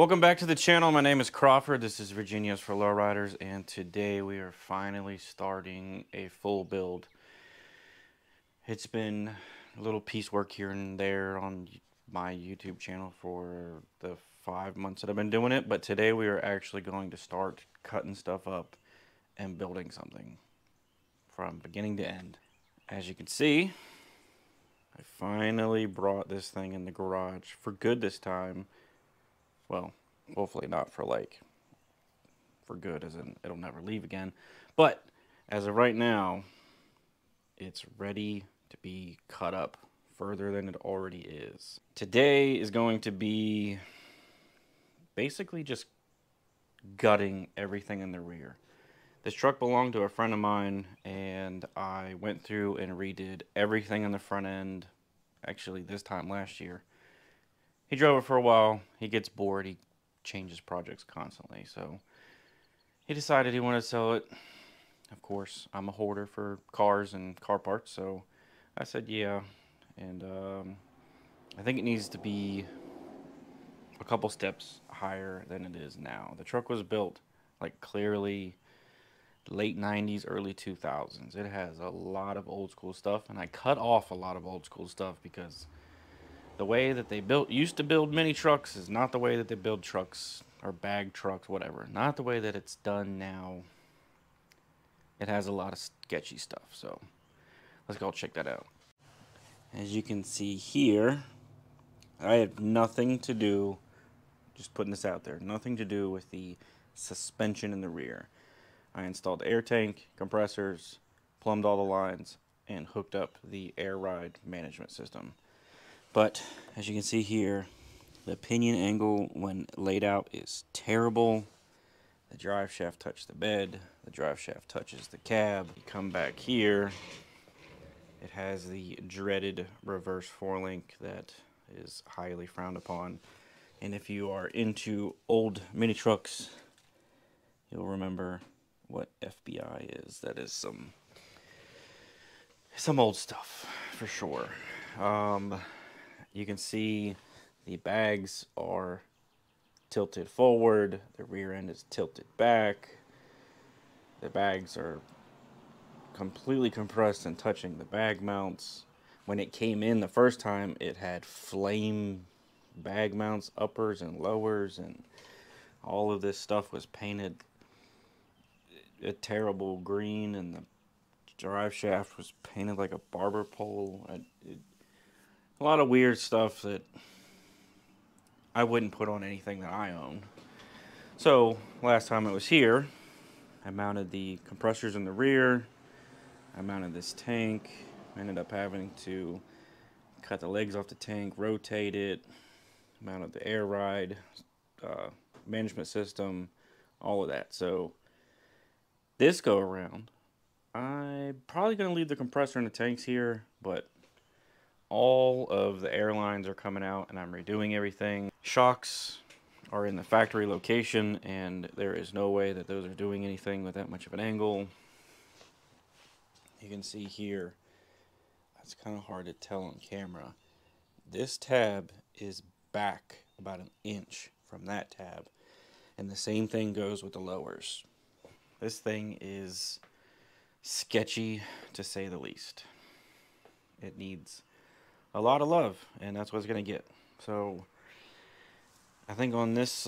Welcome back to the channel. My name is Crawford. This is Virginia's for Lowriders, and today we are finally starting a full build. It's been a little piecework here and there on my YouTube channel for the 5 months that I've been doing it, but today we are actually going to start cutting stuff up and building something from beginning to end. As you can see, I finally brought this thing in the garage for good this time. Well, hopefully not for good, as in it'll never leave again. But as of right now, it's ready to be cut up further than it already is. Today is going to be basically just gutting everything in the rear. This truck belonged to a friend of mine, and I went through and redid everything on the front end, actually this time last year. He drove it for a while. He gets bored. He changes projects constantly. So he decided he wanted to sell it. Of course, I'm a hoarder for cars and car parts. So I said, yeah. And I think it needs to be a couple steps higher than it is now. The truck was built like clearly late 90s, early 2000s. It has a lot of old school stuff. And I cut off a lot of old school stuff because the way that they used to build mini trucks is not the way that they build trucks or bag trucks, whatever. Not the way that it's done now. It has a lot of sketchy stuff, so let's go check that out. As you can see here, I have nothing to do, just putting this out there, nothing to do with the suspension in the rear. I installed the air tank, compressors, plumbed all the lines, and hooked up the air ride management system. But as you can see here, the pinion angle when laid out is terrible. The drive shaft touches the bed. The drive shaft touches the cab. You come back here, it has the dreaded reverse forelink that is highly frowned upon. And if you are into old mini trucks, you'll remember what FBI is. That is some old stuff for sure. You can see the bags are tilted forward, the rear end is tilted back, the bags are completely compressed and touching the bag mounts. When it came in the first time, it had flame bag mounts, uppers and lowers, and all of this stuff was painted a terrible green, and the drive shaft was painted like a barber pole. A lot of weird stuff that I wouldn't put on anything that I own. So last time it was here, I mounted the compressors in the rear. I mounted this tank. I ended up having to cut the legs off the tank, rotate it, mounted the air ride management system, all of that. So this go around, I'm probably going to leave the compressor in the tanks here, but all of the airlines are coming out and I'm redoing everything. Shocks are in the factory location, and there is no way that those are doing anything with that much of an angle. You can see here, it's kind of hard to tell on camera. This tab is back about an inch from that tab, and the same thing goes with the lowers. This thing is sketchy to say the least. It needs a lot of love, and that's what it's going to get. So I think on this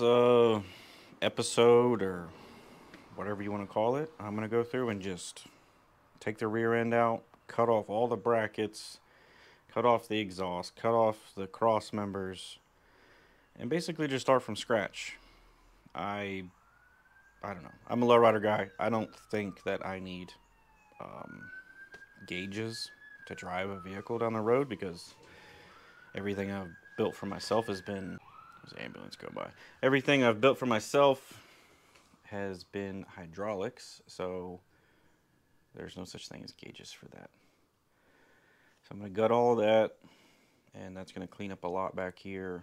episode, or whatever you want to call it, I'm going to go through and just take the rear end out, cut off all the brackets, cut off the exhaust, cut off the cross members, and basically just start from scratch. I don't know. I'm a lowrider guy. I don't think that I need gauges to drive a vehicle down the road, because everything I've built for myself has been, there's an ambulance go by, everything I've built for myself has been hydraulics, so there's no such thing as gauges for that. So I'm going to gut all of that, and that's going to clean up a lot back here.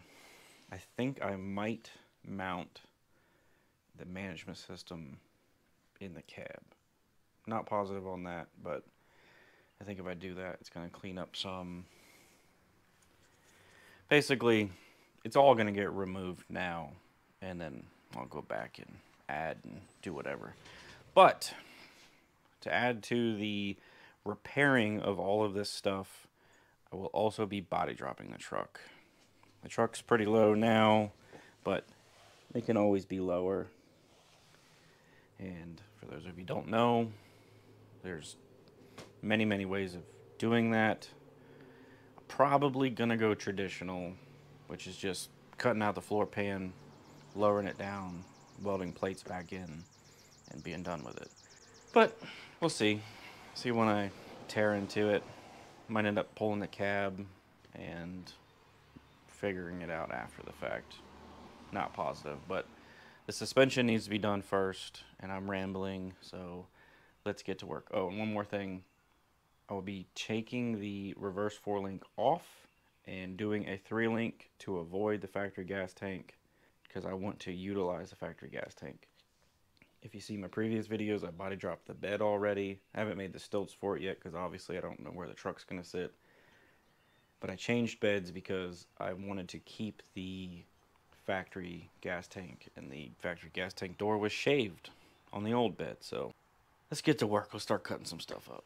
I think I might mount the management system in the cab. Not positive on that, but I think if I do that, it's going to clean up some. Basically, it's all going to get removed now, and then I'll go back and add and do whatever. But to add to the repairing of all of this stuff, I will also be body dropping the truck. The truck's pretty low now, but it can always be lower. And for those of you who don't know, there's many ways of doing that. I'm probably gonna go traditional, which is just cutting out the floor pan, lowering it down, welding plates back in, and being done with it. But we'll see. See when I tear into it. Might end up pulling the cab and figuring it out after the fact. Not positive, but the suspension needs to be done first, and I'm rambling, so let's get to work. Oh, and one more thing. I will be taking the reverse 4-link off and doing a 3-link to avoid the factory gas tank, because I want to utilize the factory gas tank. If you see my previous videos, I body dropped the bed already. I haven't made the stilts for it yet because obviously I don't know where the truck's going to sit. But I changed beds because I wanted to keep the factory gas tank, and the factory gas tank door was shaved on the old bed. So let's get to work. Let's start cutting some stuff up.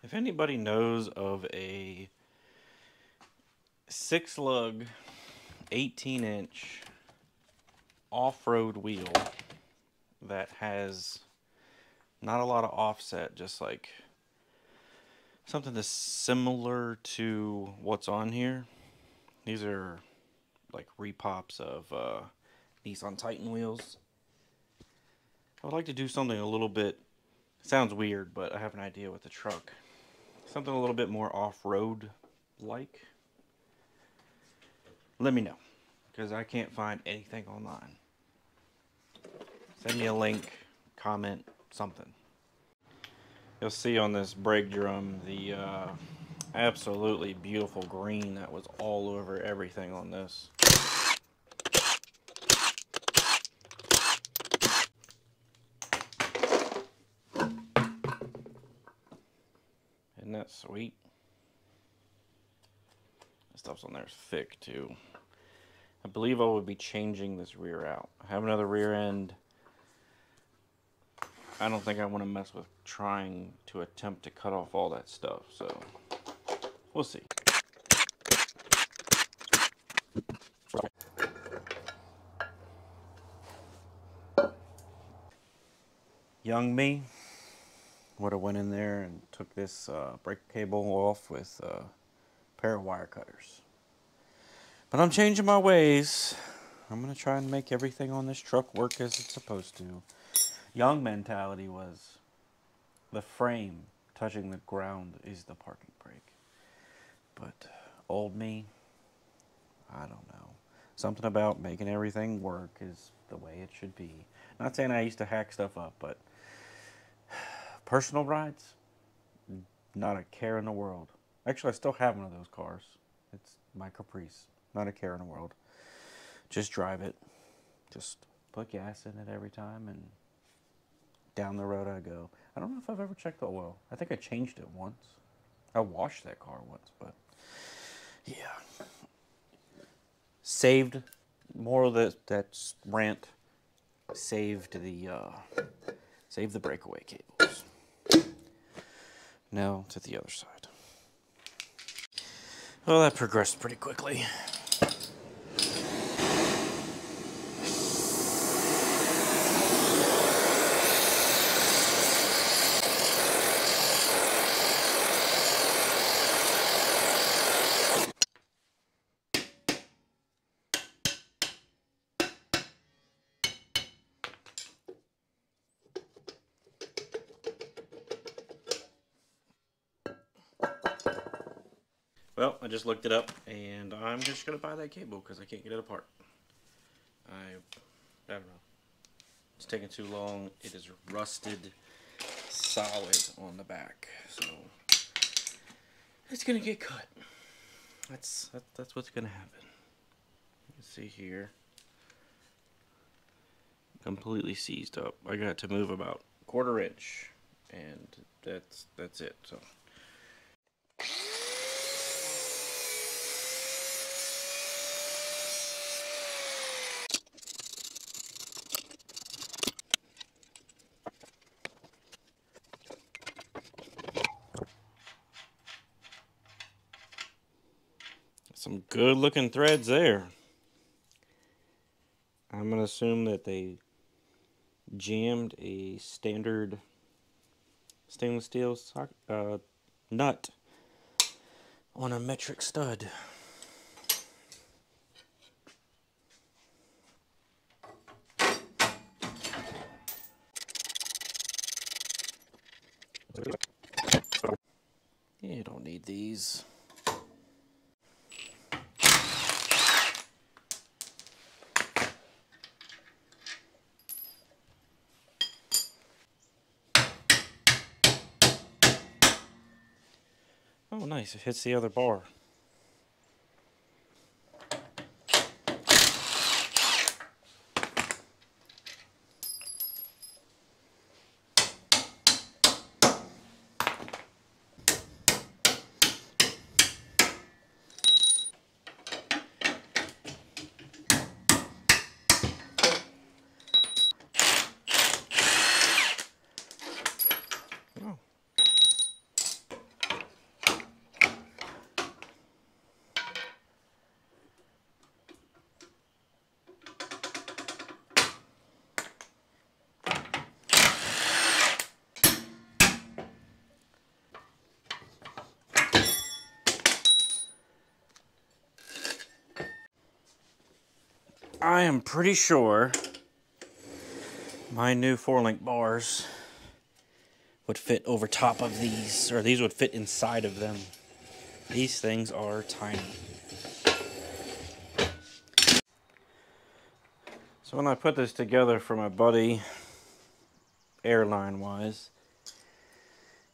If anybody knows of a 6-lug 18-inch off-road wheel that has not a lot of offset, just like something that's similar to what's on here. These are like repops of Nissan Titan wheels. I would like to do something a little bit, sounds weird, but I have an idea with the truck. Something a little bit more off-road like. Let me know, because I can't find anything online. Send me a link, comment, something. You'll see on this brake drum the absolutely beautiful green that was all over everything on this. Isn't that sweet? stuff's on there is thick too. I believe I would be changing this rear out. I have another rear end. I don't think I want to mess with trying to attempt to cut off all that stuff, so we'll see. Young me would have went in there and took this brake cable off with a pair of wire cutters. But I'm changing my ways. I'm going to try and make everything on this truck work as it's supposed to. Young mentality was the frame touching the ground is the parking brake. But old me, I don't know. Something about making everything work is the way it should be. Not saying I used to hack stuff up, but personal rides, not a care in the world. Actually, I still have one of those cars. It's my Caprice. Not a care in the world. Just drive it. Just put gas in it every time and down the road I go. I don't know if I've ever checked the oil. I think I changed it once. I washed that car once, but yeah. Saved, more of that rant, saved the breakaway cables. Now to the other side. Well, that progressed pretty quickly. Well, I just looked it up, and I'm just going to buy that cable because I can't get it apart. I don't know. It's taking too long. It is rusted solid on the back, so it's going to get cut. That's what's going to happen. You can see here. Completely seized up. I got to move about 1/4 inch, and that's it. So. Some good looking threads there. I'm going to assume that they jammed a standard stainless steel nut on a metric stud. You don't need these. Oh, nice. It hits the other bar. Oh. I am pretty sure my new 4-link bars would fit over top of these, or these would fit inside of them. These things are tiny. So when I put this together for my buddy, airline wise,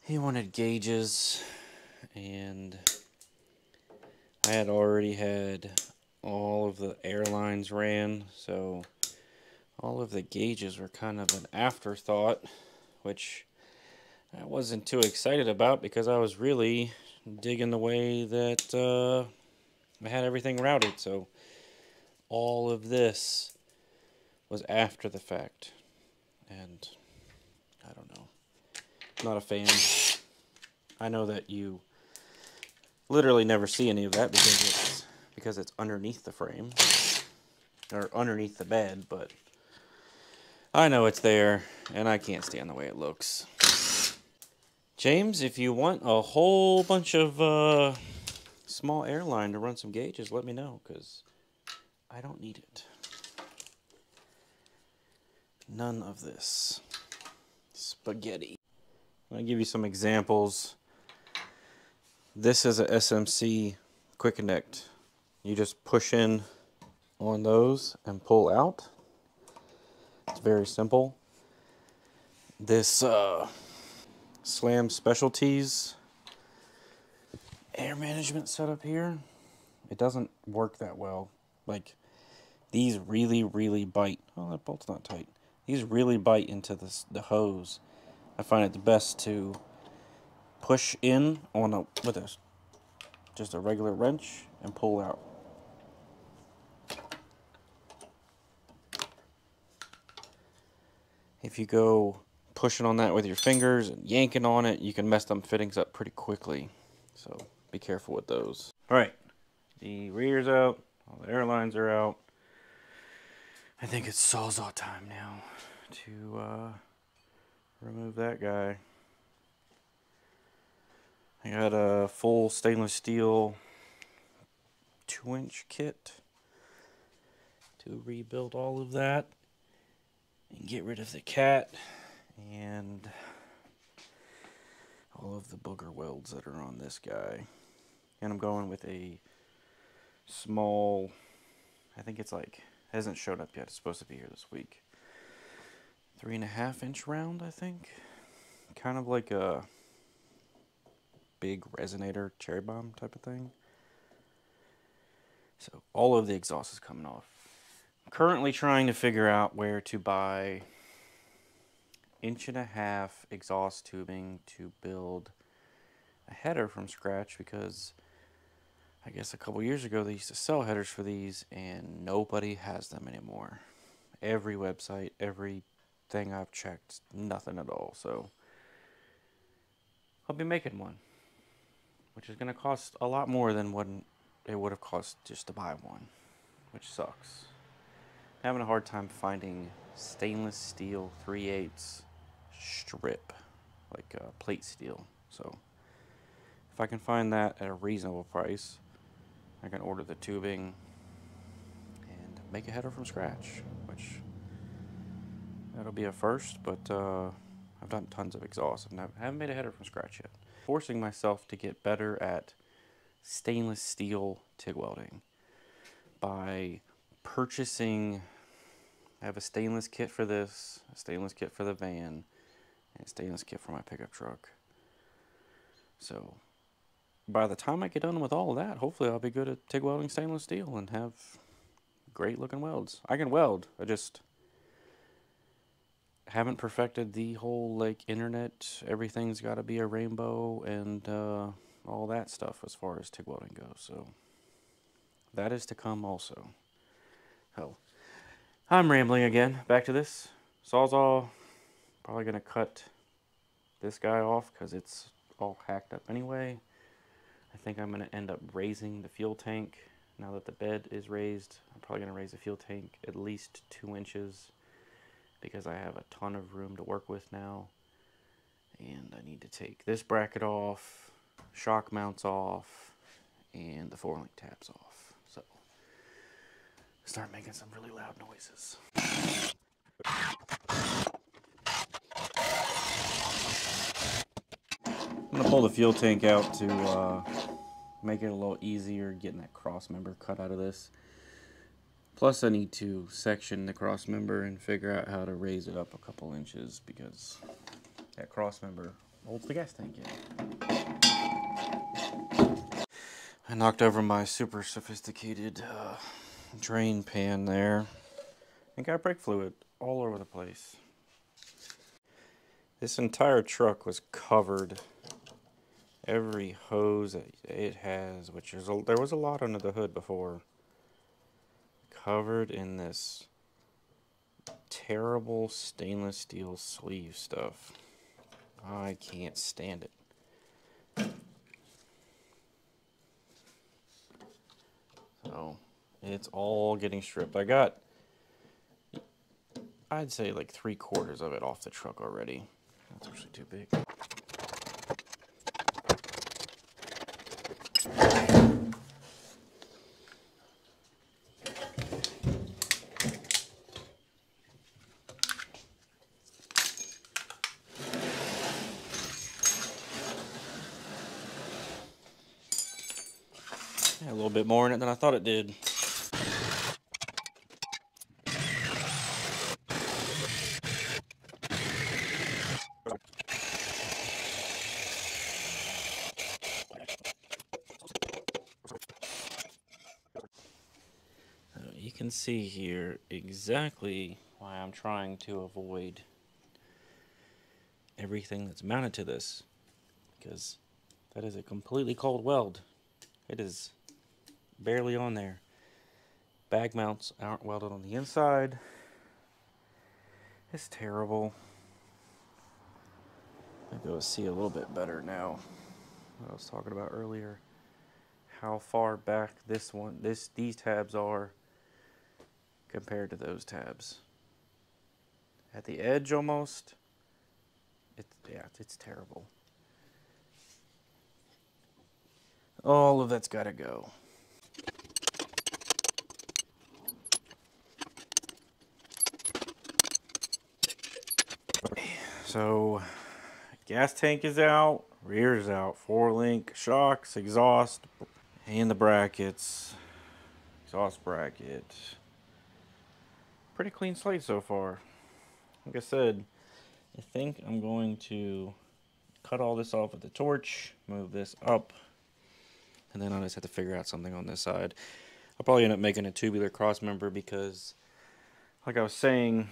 he wanted gauges, and I had already had all of the airlines ran, so all of the gauges were kind of an afterthought, which I wasn't too excited about because I was really digging the way that I had everything routed, so all of this was after the fact. And I don't know. Not a fan. I know that you literally never see any of that because it's underneath the frame or underneath the bed, but I know it's there and I can't stand the way it looks. James, if you want a whole bunch of small airline to run some gauges, let me know, because I don't need it. None of this spaghetti. I'm going to give you some examples. This is a SMC Quick Connect. You just push in on those and pull out. It's very simple. This Slam Specialties air management setup here, it doesn't work that well. Like, these really bite. Oh, that bolt's not tight. These really bite into the hose. I find it the best to push in on with just a regular wrench and pull out. If you go pushing on that with your fingers and yanking on it, you can mess them fittings up pretty quickly. So be careful with those. All right, the rear's out, all the airlines are out. I think it's Sawzall time now to remove that guy. I got a full stainless steel 2-inch kit to rebuild all of that and get rid of the cat and all of the booger welds that are on this guy. And I'm going with a small, I think it's like, hasn't showed up yet, it's supposed to be here this week, 3.5-inch round, I think. Kind of like a big resonator cherry bomb type of thing. So all of the exhaust is coming off. I'm currently trying to figure out where to buy 1.5-inch exhaust tubing to build a header from scratch, because I guess a couple years ago they used to sell headers for these and nobody has them anymore. Every website, everything I've checked, nothing at all. So I'll be making one, which is going to cost a lot more than what it would have cost just to buy one, which sucks. I'm having a hard time finding stainless steel 3/8 strip, like plate steel. So if I can find that at a reasonable price, I can order the tubing and make a header from scratch, which that'll be a first, but I've done tons of exhaust and I haven't made a header from scratch yet. Forcing myself to get better at stainless steel TIG welding by purchasing. I have a stainless kit for this, a stainless kit for the van, and a stainless kit for my pickup truck. So by the time I get done with all of that, hopefully I'll be good at TIG welding stainless steel and have great looking welds. I can weld, I just haven't perfected the whole like internet, everything's got to be a rainbow and all that stuff as far as TIG welding goes. So that is to come also. Oh, I'm rambling again. Back to this Sawzall. Probably gonna cut this guy off because it's all hacked up anyway. I think I'm gonna end up raising the fuel tank. Now that the bed is raised, I'm probably gonna raise the fuel tank at least 2 inches because I have a ton of room to work with now. And I need to take this bracket off, shock mounts off, and the 4-link tabs off. So start making some really loud noises. I'm gonna pull the fuel tank out to make it a little easier getting that cross member cut out of this. Plus I need to section the cross member and figure out how to raise it up a couple inches because that cross member holds the gas tank in. I knocked over my super sophisticated drain pan there and got brake fluid all over the place. This entire truck was covered every hose that it has, which is there was a lot under the hood before, covered in this terrible stainless steel sleeve stuff. I can't stand it. So it's all getting stripped. I got, I'd say like 3/4 of it off the truck already. That's actually too big. Yeah, a little bit more in it than I thought it did. You can see here exactly why I'm trying to avoid everything that's mounted to this, because that is a completely cold weld. It is barely on there. Bag mounts aren't welded on the inside. It's terrible. I can go see a little bit better now what I was talking about earlier. How far back these tabs are compared to those tabs. At the edge almost. It's terrible. All of that's got to go. So, gas tank is out, rear is out, 4-link, shocks, exhaust, and the brackets. Exhaust bracket. Pretty clean slate so far. Like I said, I think I'm going to cut all this off with the torch, move this up, and then I'll just have to figure out something on this side. I'll probably end up making a tubular cross member because, like I was saying,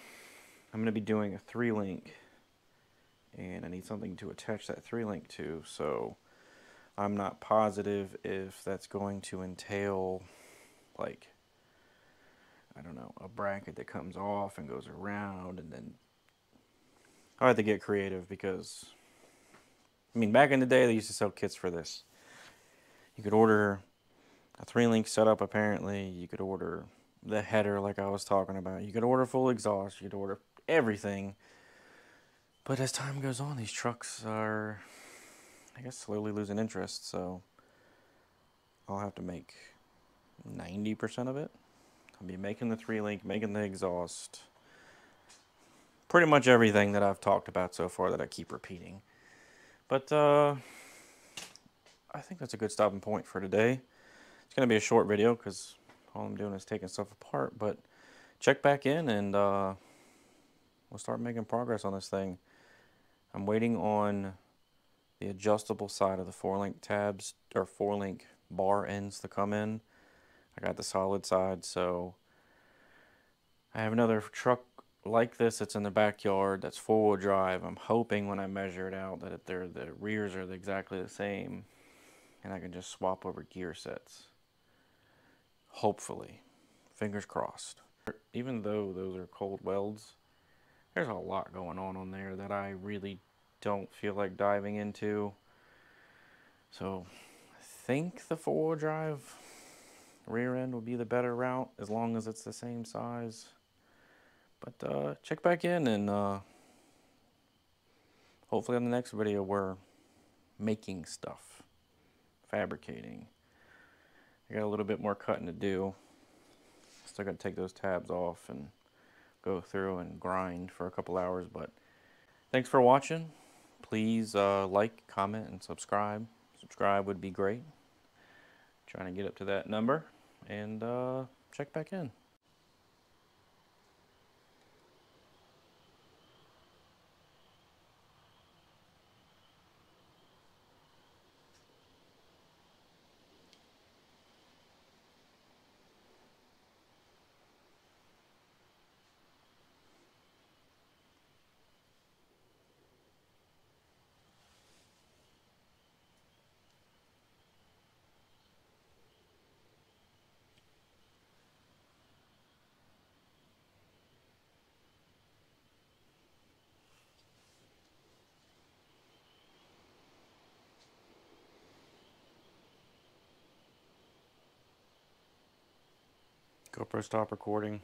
I'm going to be doing a 3-link, and I need something to attach that 3-link to, so I'm not positive if that's going to entail, like, I don't know, a bracket that comes off and goes around, and then I'll have to get creative because, I mean, back in the day, they used to sell kits for this. You could order a 3-link setup, apparently. You could order the header like I was talking about. You could order full exhaust. You could order everything. But as time goes on, these trucks are, I guess, slowly losing interest, so I'll have to make 90% of it. I'll be making the 3-link, making the exhaust. Pretty much everything that I've talked about so far that I keep repeating. But I think that's a good stopping point for today. It's going to be a short video because all I'm doing is taking stuff apart. But check back in and we'll start making progress on this thing. I'm waiting on the adjustable side of the 4-link tabs or 4-link bar ends to come in. I got the solid side, so I have another truck like this that's in the backyard that's 4-wheel drive. I'm hoping when I measure it out that the rears are exactly the same and I can just swap over gear sets. Hopefully. Fingers crossed. Even though those are cold welds, there's a lot going on there that I really don't feel like diving into. So I think the 4-wheel drive rear end will be the better route as long as it's the same size. But check back in and hopefully on the next video we're making stuff, fabricating. I got a little bit more cutting to do. Still got to take those tabs off and go through and grind for a couple hours. But thanks for watching. Please like, comment, and subscribe. Subscribe would be great. Trying to get up to that number. And check back in. GoPro stop recording.